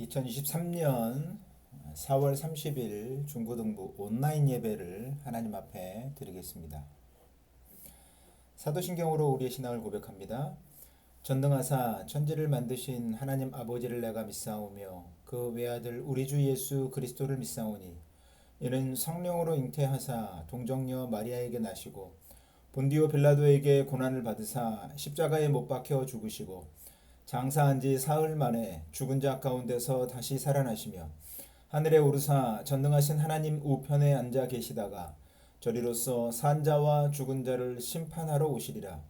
2023년 4월 30일 중고등부 온라인 예배를 하나님 앞에 드리겠습니다. 사도신경으로 우리의 신앙을 고백합니다. 전능하사 천지를 만드신 하나님 아버지를 내가 믿사오며 그 외아들 우리 주 예수 그리스도를 믿사오니 이는 성령으로 잉태하사 동정녀 마리아에게 나시고 본디오 빌라도에게 고난을 받으사 십자가에 못 박혀 죽으시고 장사한 지 사흘 만에 죽은 자 가운데서 다시 살아나시며 하늘에 오르사 전능하신 하나님 우편에 앉아 계시다가 저리로서 산 자와 죽은 자를 심판하러 오시리라.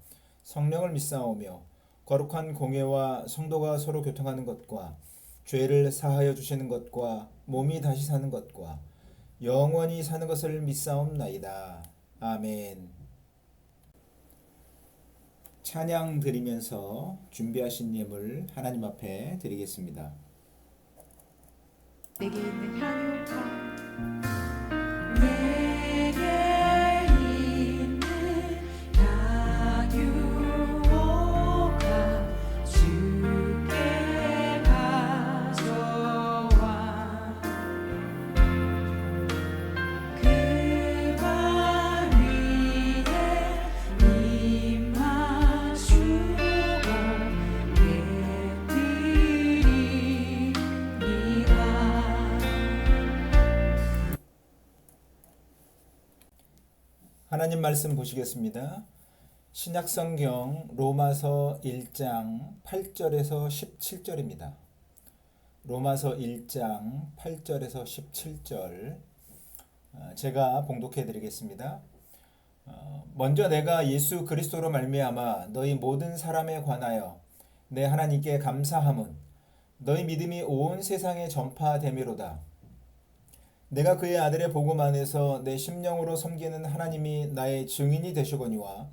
성령을 믿사오며 거룩한 공예와 성도가 서로 교통하는 것과 죄를 사하여 주시는 것과 몸이 다시 사는 것과 영원히 사는 것을 믿사옵나이다. 아멘. 찬양 드리면서 준비하신 예물 하나님 앞에 드리겠습니다. 내게 있는 향유가 내게 있는 향유가 주께 가져와 그 발 위에 임하시고 예드리니라. 하나님 말씀 보시겠습니다. 신약성경 로마서 1장 8절에서 17절입니다. 로마서 1장 8절에서 17절 제가 봉독해 드리겠습니다. 먼저 내가 예수 그리스도로 말미암아 너희 모든 사람에 관하여 내 하나님께 감사함은 너희 믿음이 온 세상에 전파되미로다. 내가 그의 아들의 복음 안에서 내 심령으로 섬기는 하나님이 나의 증인이 되시거니와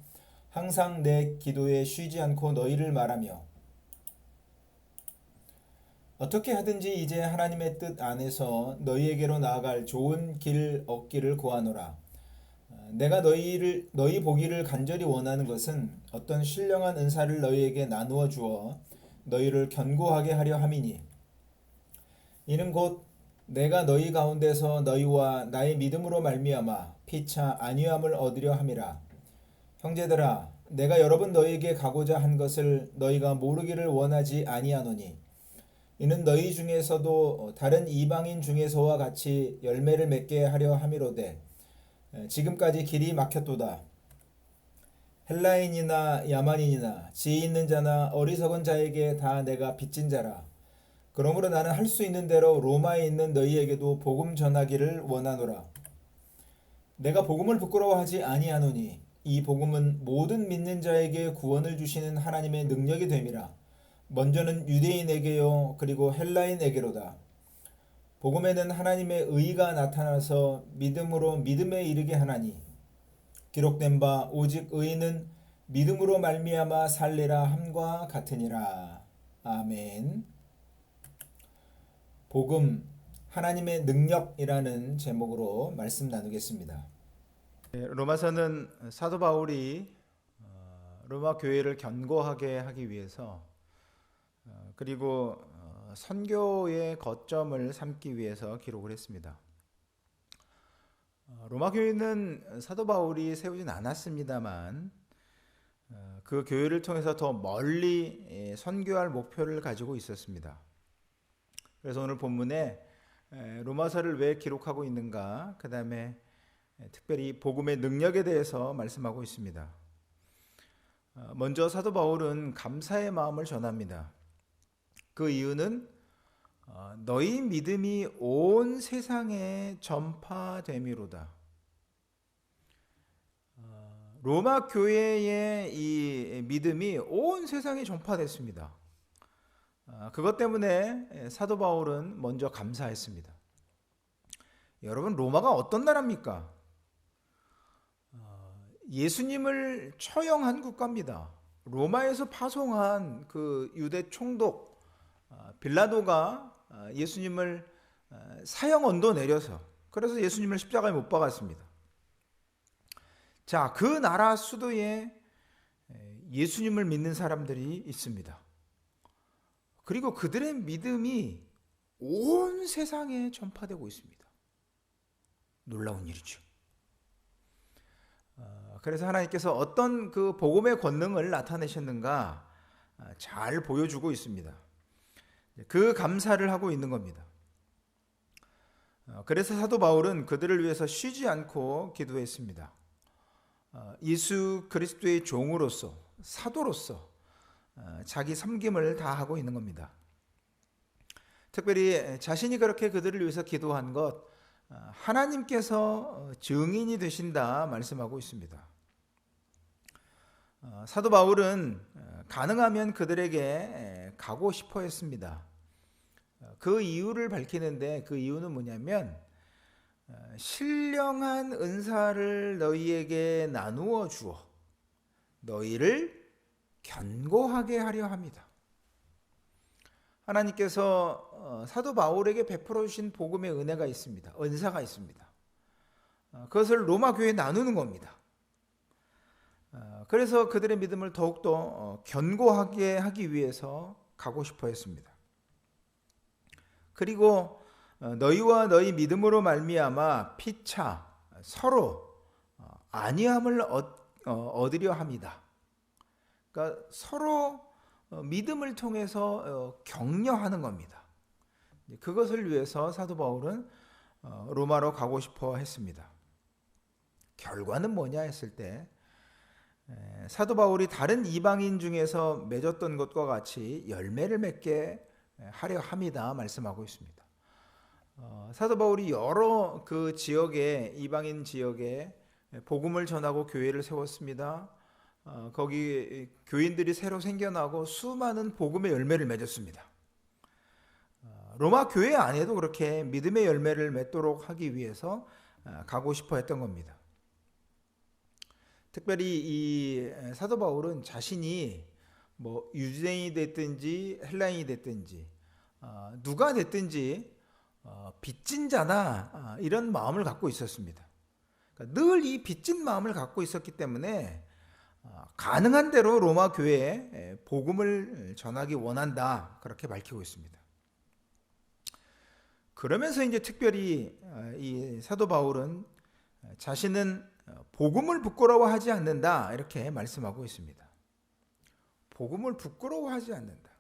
항상 내 기도에 쉬지 않고 너희를 말하며 어떻게 하든지 이제 하나님의 뜻 안에서 너희에게로 나아갈 좋은 길 얻기를 구하노라. 내가 너희 보기를 간절히 원하는 것은 어떤 신령한 은사를 너희에게 나누어 주어 너희를 견고하게 하려 함이니 이는 곧 내가 너희 가운데서 너희와 나의 믿음으로 말미암아 피차 안위함을 얻으려 함이라. 형제들아, 내가 여러 번 너희에게 가고자 한 것을 너희가 모르기를 원하지 아니하노니 이는 너희 중에서도 다른 이방인 중에서와 같이 열매를 맺게 하려 함이로되 지금까지 길이 막혔도다. 헬라인이나 야만인이나 지혜 있는 자나 어리석은 자에게 다 내가 빚진 자라. 그러므로 나는 할 수 있는 대로 로마에 있는 너희에게도 복음 전하기를 원하노라. 내가 복음을 부끄러워하지 아니하노니 이 복음은 모든 믿는 자에게 구원을 주시는 하나님의 능력이 됨이라. 먼저는 유대인에게요 그리고 헬라인에게로다. 복음에는 하나님의 의가 나타나서 믿음으로 믿음에 이르게 하나니 기록된 바 오직 의인은 믿음으로 말미암아 살리라 함과 같으니라. 아멘. 복음 하나님의 능력이라는 제목으로 말씀 나누겠습니다. 로마서는 사도 바울이 로마 교회를 견고하게 하기 위해서 그리고 선교의 거점을 삼기 위해서 기록을 했습니다. 로마 교회는 사도 바울이 세우진 않았습니다만 그 교회를 통해서 더 멀리 선교할 목표를 가지고 있었습니다. 그래서 오늘 본문에 로마서를 왜 기록하고 있는가, 그 다음에 특별히 복음의 능력에 대해서 말씀하고 있습니다. 먼저 사도 바울은 감사의 마음을 전합니다. 그 이유는 너희 믿음이 온 세상에 전파됨이로다. 로마 교회의 이 믿음이 온 세상에 전파됐습니다. 그것 때문에 사도 바울은 먼저 감사했습니다. 여러분, 로마가 어떤 나라입니까? 예수님을 처형한 국가입니다. 로마에서 파송한 그 유대 총독 빌라도가 예수님을 사형 언도 내려서 그래서 예수님을 십자가에 못 박았습니다. 자, 그 나라 수도에 예수님을 믿는 사람들이 있습니다. 그리고 그들의 믿음이 온 세상에 전파되고 있습니다. 놀라운 일이죠. 그래서 하나님께서 어떤 그 복음의 권능을 나타내셨는가 잘 보여주고 있습니다. 그 감사를 하고 있는 겁니다. 그래서 사도 바울은 그들을 위해서 쉬지 않고 기도했습니다. 예수 그리스도의 종으로서, 사도로서 자기 섬김을 다하고 있는 겁니다. 특별히 자신이 그렇게 그들을 위해서 기도한 것, 하나님께서 증인이 되신다 말씀하고 있습니다. 사도 바울은 가능하면 그들에게 가고 싶어 했습니다. 그 이유를 밝히는데, 그 이유는 뭐냐면 신령한 은사를 너희에게 나누어 주어 너희를 견고하게 하려 합니다. 하나님께서 사도 바울에게 베풀어 주신 복음의 은혜가 있습니다. 은사가 있습니다. 그것을 로마 교회에 나누는 겁니다. 그래서 그들의 믿음을 더욱더 견고하게 하기 위해서 가고 싶어 했습니다. 그리고 너희와 너희 믿음으로 말미암아 피차 서로 안위함을 얻으려 합니다. 그러니까 서로 믿음을 통해서 격려하는 겁니다. 그것을 위해서 사도 바울은 로마로 가고 싶어 했습니다. 결과는 뭐냐 했을 때 사도 바울이 다른 이방인 중에서 맺었던 것과 같이 열매를 맺게 하려 합니다 말씀하고 있습니다. 사도 바울이 여러 그 지역에, 이방인 지역에 복음을 전하고 교회를 세웠습니다. 거기 교인들이 새로 생겨나고 수많은 복음의 열매를 맺었습니다. 로마 교회 안에도 그렇게 믿음의 열매를 맺도록 하기 위해서 가고 싶어 했던 겁니다. 특별히 이 사도 바울은 자신이 뭐 유대인이 됐든지 헬라인이 됐든지 누가 됐든지 빚진 자다 이런 마음을 갖고 있었습니다. 그러니까 늘 이 빚진 마음을 갖고 있었기 때문에 가능한 대로 로마 교회에 복음을 전하기 원한다 그렇게 밝히고 있습니다. 그러면서 이제 특별히 이 사도 바울은 자신은 복음을 부끄러워하지 않는다 이렇게 말씀하고 있습니다. 복음을 부끄러워하지 않는다.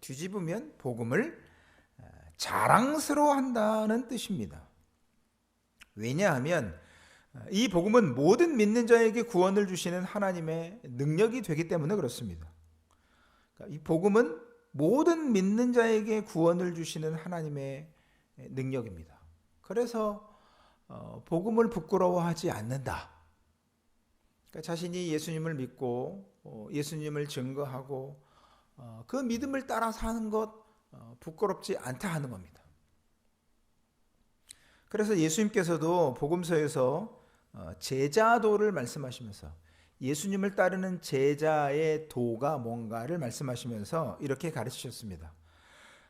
뒤집으면 복음을 자랑스러워한다는 뜻입니다. 왜냐하면 이 복음은 모든 믿는 자에게 구원을 주시는 하나님의 능력이 되기 때문에 그렇습니다. 이 복음은 모든 믿는 자에게 구원을 주시는 하나님의 능력입니다. 그래서 복음을 부끄러워하지 않는다. 그러니까 자신이 예수님을 믿고 예수님을 증거하고 그 믿음을 따라 사는 것 부끄럽지 않다 하는 겁니다. 그래서 예수님께서도 복음서에서 제자도를 말씀하시면서 예수님을 따르는 제자의 도가 뭔가를 말씀하시면서 이렇게 가르치셨습니다.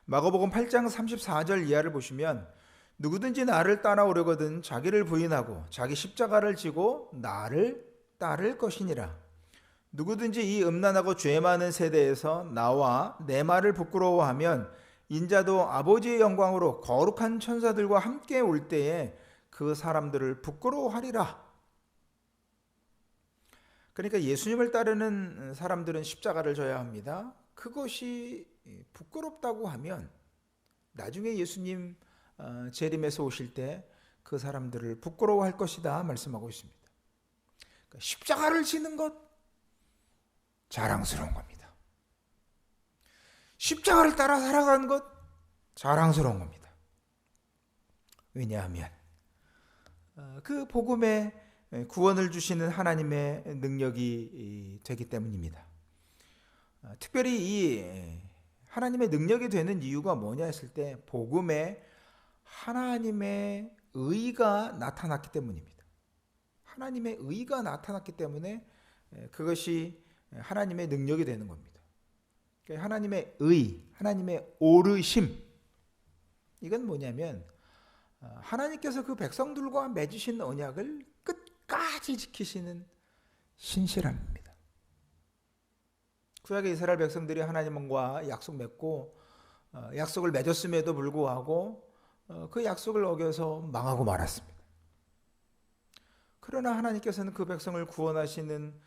마가복음 8장 34절 이하를 보시면 누구든지 나를 따라오려거든 자기를 부인하고 자기 십자가를 지고 나를 따를 것이니라. 누구든지 이 음란하고 죄 많은 세대에서 나와 내 말을 부끄러워하면 인자도 아버지의 영광으로 거룩한 천사들과 함께 올 때에 그 사람들을 부끄러워하리라. 그러니까 예수님을 따르는 사람들은 십자가를 져야 합니다. 그것이 부끄럽다고 하면 나중에 예수님 재림에서 오실 때 그 사람들을 부끄러워할 것이다 말씀하고 있습니다. 그러니까 십자가를 지는 것 자랑스러운 겁니다. 십자가를 따라 살아가는 것 자랑스러운 겁니다. 왜냐하면 그 복음에 구원을 주시는 하나님의 능력이 되기 때문입니다. 특별히 이 하나님의 능력이 되는 이유가 뭐냐 했을 때 복음에 하나님의 의가 나타났기 때문입니다. 하나님의 의가 나타났기 때문에 그것이 하나님의 능력이 되는 겁니다. 하나님의 의, 하나님의 오르심, 이건 뭐냐면 하나님께서 그 백성들과 맺으신 언약을 끝까지 지키시는 신실함입니다. 구약의 이스라엘 백성들이 하나님과 약속 맺고 약속을 맺었음에도 불구하고 그 약속을 어겨서 망하고 말았습니다. 그러나 하나님께서는 그 백성을 구원하시는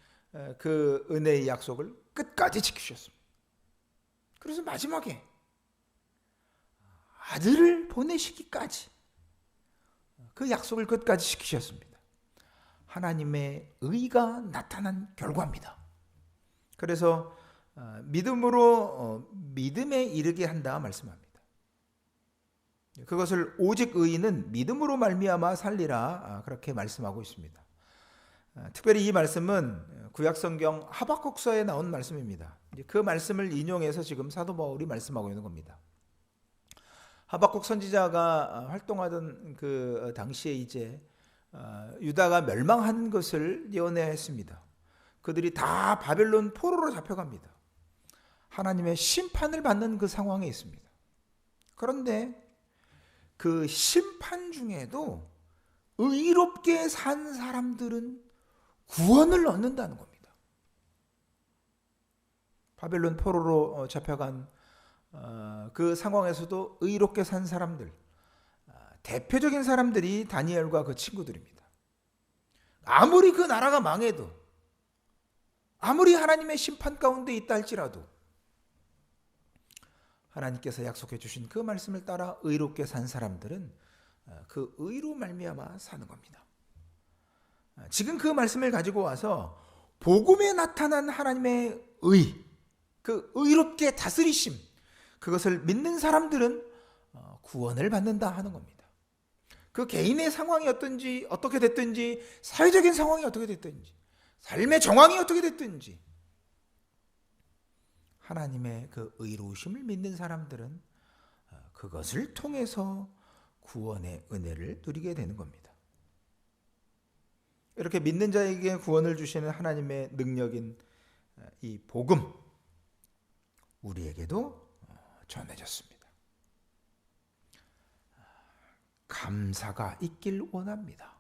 그 은혜의 약속을 끝까지 지키셨습니다. 그래서 마지막에 아들을 보내시기까지 그 약속을 끝까지 지키셨습니다. 하나님의 의가 나타난 결과입니다. 그래서 믿음으로 믿음에 이르게 한다 말씀합니다. 그것을 오직 의인은 믿음으로 말미암아 살리라 그렇게 말씀하고 있습니다. 특별히 이 말씀은 구약성경 하박국서에 나온 말씀입니다. 그 말씀을 인용해서 지금 사도 바울이 말씀하고 있는 겁니다. 하박국 선지자가 활동하던 그 당시에 이제 유다가 멸망한 것을 예언했습니다. 그들이 다 바벨론 포로로 잡혀갑니다. 하나님의 심판을 받는 그 상황에 있습니다. 그런데 그 심판 중에도 의롭게 산 사람들은 구원을 얻는다는 겁니다. 바벨론 포로로 잡혀간 그 상황에서도 의롭게 산 사람들, 대표적인 사람들이 다니엘과 그 친구들입니다. 아무리 그 나라가 망해도, 아무리 하나님의 심판 가운데 있다 할지라도 하나님께서 약속해 주신 그 말씀을 따라 의롭게 산 사람들은 그 의로 말미암아 사는 겁니다. 지금 그 말씀을 가지고 와서 복음에 나타난 하나님의 의, 그 의롭게 다스리심, 그것을 믿는 사람들은 구원을 받는다 하는 겁니다. 그 개인의 상황이 어떻게 됐든지, 사회적인 상황이 어떻게 됐든지, 삶의 정황이 어떻게 됐든지, 하나님의 그 의로우심을 믿는 사람들은 그것을 통해서 구원의 은혜를 누리게 되는 겁니다. 이렇게 믿는 자에게 구원을 주시는 하나님의 능력인 이 복음, 우리에게도 전해졌습니다. 감사가 있길 원합니다.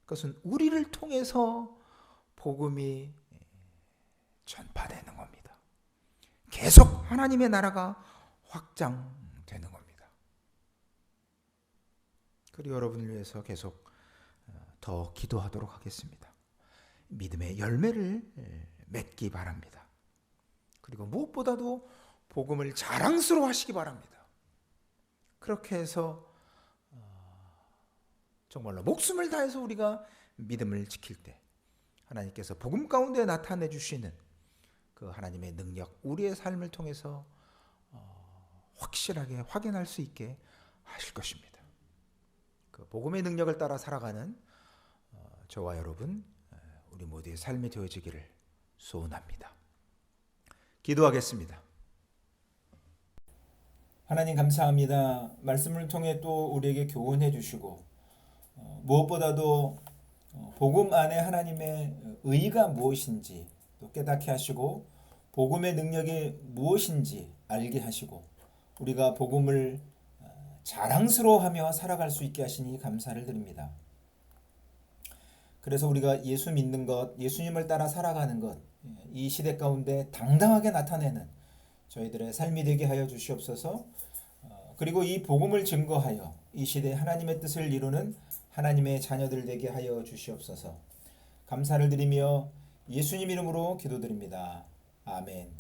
그것은 우리를 통해서 복음이 전파되는 겁니다. 계속 하나님의 나라가 확장되는 겁니다. 그리고 여러분을 위해서 계속 더 기도하도록 하겠습니다. 믿음의 열매를 맺기 바랍니다. 그리고 무엇보다도 복음을 자랑스러워하시기 바랍니다. 그렇게 해서 정말로 목숨을 다해서 우리가 믿음을 지킬 때 하나님께서 복음 가운데 나타내 주시는 그 하나님의 능력, 우리의 삶을 통해서 확실하게 확인할 수 있게 하실 것입니다. 그 복음의 능력을 따라 살아가는 저와 여러분, 우리 모두의 삶이 되어지기를 소원합니다. 기도하겠습니다. 하나님 감사합니다. 말씀을 통해 또 우리에게 교훈해 주시고 무엇보다도 복음 안에 하나님의 의가 무엇인지 또 깨닫게 하시고 복음의 능력이 무엇인지 알게 하시고 우리가 복음을 자랑스러워하며 살아갈 수 있게 하시니 감사를 드립니다. 그래서 우리가 예수 믿는 것, 예수님을 따라 살아가는 것, 이 시대 가운데 당당하게 나타내는 저희들의 삶이 되게 하여 주시옵소서. 그리고 이 복음을 증거하여 이 시대에 하나님의 뜻을 이루는 하나님의 자녀들 되게 하여 주시옵소서. 감사를 드리며 예수님 이름으로 기도드립니다. 아멘.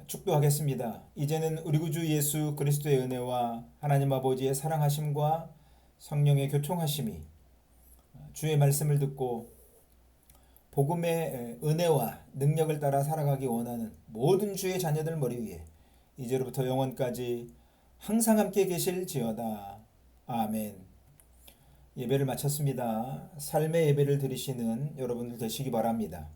축도하겠습니다. 이제는 우리 구주 예수 그리스도의 은혜와 하나님 아버지의 사랑하심과 성령의 교통하심이 주의 말씀을 듣고 복음의 은혜와 능력을 따라 살아가기 원하는 모든 주의 자녀들 머리 위에 이제로부터 영원까지 항상 함께 계실지어다. 아멘. 예배를 마쳤습니다. 삶의 예배를 드리시는 여러분들 되시기 바랍니다.